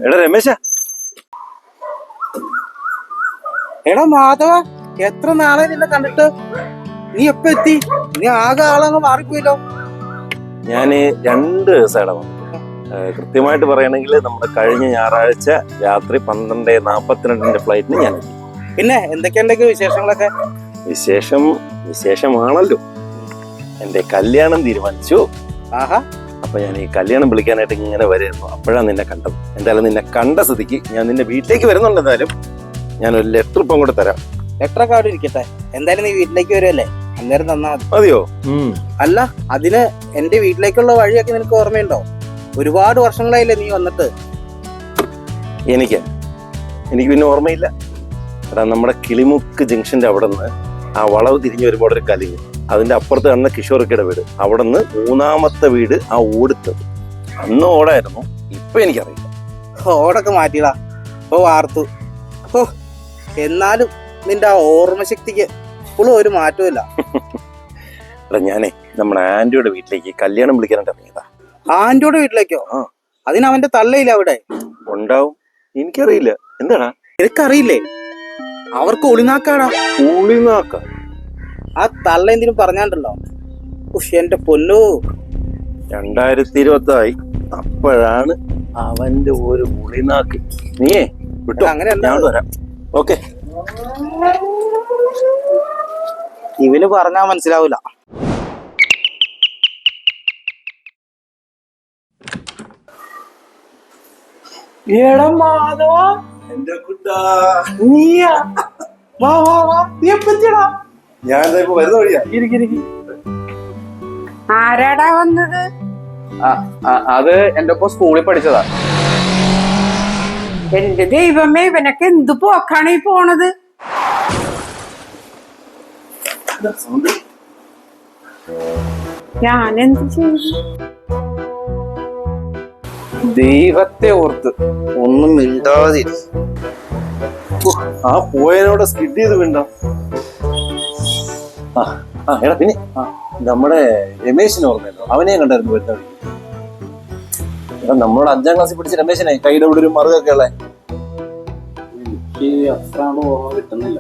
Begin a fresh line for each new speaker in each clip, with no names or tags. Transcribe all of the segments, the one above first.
എടാ രമേശ,
എടാ മാധവ, എത്ര നാളെ നിന്നെ കണ്ടിട്ട്. നീ എപ്പ എത്തി? നീ ആകെ ആളങ്ങ് മാറിപ്പോയില്ലോ.
ഞാന് 2 ദിവസമാണ് വന്നത്. കൃത്യമായിട്ട് പറയണെങ്കിൽ നമ്മുടെ കഴിഞ്ഞ ഞായറാഴ്ച രാത്രി 12:42 ഫ്ലൈറ്റിന് ഞാൻ എത്തി.
പിന്നെ എന്തൊക്കെയുണ്ടെങ്കിൽ വിശേഷങ്ങളൊക്കെ?
വിശേഷമാണല്ലോ. എന്റെ കല്യാണം തീരുമാനിച്ചു.
ആഹാ.
അപ്പൊ ഞാൻ ഈ കല്യാണം വിളിക്കാനായിട്ട് ഇങ്ങനെ വരുന്നു. അപ്പോഴാണ് നിന്നെ കണ്ടത്. എന്തായാലും നിന്നെ കണ്ട സ്ഥിതിക്ക് ഞാൻ നിന്റെ വീട്ടിലേക്ക് വരുന്നുണ്ട്. എന്തായാലും ഞാനൊരു ലെറ്റർ ഇപ്പം കൂടെ തരാം.
ലെറ്റർ ഒക്കെ അവിടെ ഇരിക്കട്ടെ. എന്തായാലും നീ വീട്ടിലേക്ക് വരുമല്ലേ, അന്നേരം തന്നാ മതി.
മതിയോ?
അല്ല, അതിന് എന്റെ വീട്ടിലേക്കുള്ള വഴിയൊക്കെ നിനക്ക് ഓർമ്മയുണ്ടോ? ഒരുപാട് വർഷങ്ങളായില്ലേ നീ വന്നിട്ട്.
എനിക്ക് പിന്നെ ഓർമ്മയില്ല. എടാ, നമ്മുടെ കിളിമുക്ക് ജംഗ്ഷന്റെ അവിടെ നിന്ന് ആ വളവ് തിരിഞ്ഞു വരുമ്പോൾ ഒരു കലിങ്, അതിന്റെ അപ്പുറത്ത് കാണുന്ന കിഷോർക്കയുടെ വീട്, അവിടെ നിന്ന് 3ാമത്തെ വീട് ആ ഓടുത്തത്. അന്ന് ഓടായിരുന്നു. ഇപ്പൊ എനിക്കറിയില്ല.
ഓടൊക്കെ മാറ്റിയടാ, ഇപ്പൊ വാർത്തു. ഓ, എന്നാലും നിന്റെ ആ ഓർമ്മശക്തിക്ക് ഇപ്പോഴും ഒരു മാറ്റമില്ല.
എടാ, ഞാനേ നമ്മുടെ ആന്റിയുടെ വീട്ടിലേക്ക് കല്യാണം വിളിക്കാനായിട്ട് ഇറങ്ങിയതാ.
ആന്റിയുടെ വീട്ടിലേക്കോ? അതിന് അവന്റെ തള്ളയില്ല അവിടെ?
ഉണ്ടാവും, എനിക്കറിയില്ല. എന്താടാ?
എനിക്കറിയില്ലേ, അവർക്ക് ഒളിനാക്കാടാ.
ഒളിനാക്ക?
ആ തള്ള എന്തിനും പറഞ്ഞാണ്ടല്ലോ. എന്റെ പൊന്നോ,
2020 അപ്പോഴാണ് അവന്റെ ഒരു ഒളിനാക്ക്. നീയേ വിട്ടോ,
അങ്ങനെ
ഞാൻ വരാം. ഓക്കെ.
ഇവന് പറഞ്ഞാ മനസ്സിലാവൂല. മാധവ,
എന്റെ കുട്ടാ,
നീയാ? വാ വാ വാ, നീ എപ്പത്തിയടാ?
ഞാൻ വരുന്ന വഴിയാ.
ആരാടാ വന്നത്?
അത് എന്റെ ഒപ്പം സ്കൂളിൽ പഠിച്ചതാ.
എന്റെ ദൈവമേ, ഇവനൊക്കെ എന്ത് പോക്കാണ് ഈ പോണത്? ഞാനെന്ത് ചെയ്തു?
ദൈവത്തെ ഓർത്ത്
ഒന്നും മിണ്ടാതി. ആ പോയതിനോടെ സ്കിഡ് ചെയ്ത് വീണ്ടോ? എടാ, പിന്നെ നമ്മുടെ രമേശിനെ ഓർമ്മയുണ്ടോ? അവനെ കണ്ടായിരുന്നു വരുന്ന വഴി. എടാ, നമ്മളോട് 5ാം ക്ലാസ്സിൽ പഠിച്ച രമേശനെ, കൈയുടെ ഇവിടെ ഒരു മറുകൊക്കെ ഉള്ളേ.
എനിക്ക് അത്ര ഓർമ്മ കിട്ടുന്നില്ല.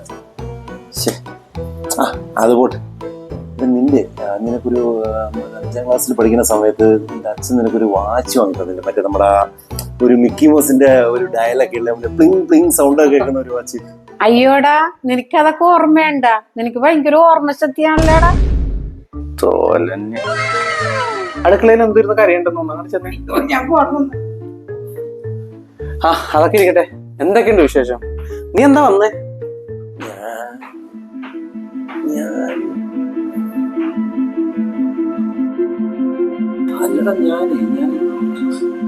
അത് പോട്ടെ. നിന്റെ നിനക്കൊരു 5ാം ക്ലാസ്സിൽ പഠിക്കുന്ന സമയത്ത് നിന്റെ അച്ഛൻ നിനക്കൊരു വാച്ച് വാങ്ങി തന്നില്ല? മറ്റേ നമ്മുടെ ഒരു മിക്കി മൗസിന്റെ ഒരു ഡയലൊക്കെ ഇല്ല, പ്ലിങ് പ്ലിങ് സൗണ്ട് ഒക്കെ കേൾക്കുന്ന ഒരു വാച്ച്.
അയ്യോടാ, നിനക്കതൊക്കെ ഓർമ്മയുണ്ട? നിനക്ക് ഭയങ്കര ഓർമ്മശക്തിയാണല്ലേടാ.
അടുക്കളയിൽ എന്തിരുന്ന് കരയുണ്ടെന്നോ? അതൊക്കെ ഇരിക്കട്ടെ. എന്തൊക്കെയുണ്ട് വിശേഷം? നീ എന്താ വന്നേ?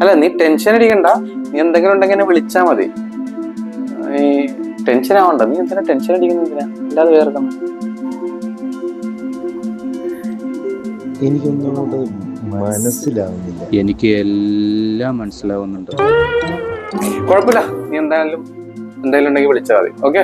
അല്ല, നീ ടെൻഷൻ അടിക്കണ്ട. നീ എന്തെങ്കിലും ഉണ്ടെങ്കിൽ എന്നെ വിളിച്ചാ മതി. നീ ടെൻഷൻ ആവണ്ട. നീ എന്തിനാ ടെൻഷൻ അടിക്കുന്നില്ല? അല്ലാതെ വേറെ
എനിക്കൊന്നും മനസ്സിലാവുന്നില്ല.
എനിക്ക് എല്ലാം മനസ്സിലാവുന്നുണ്ട്.
കുഴപ്പമില്ല. നീ എന്തായാലും ഉണ്ടെങ്കിൽ വിളിച്ചാൽ മതി. ഓക്കെ.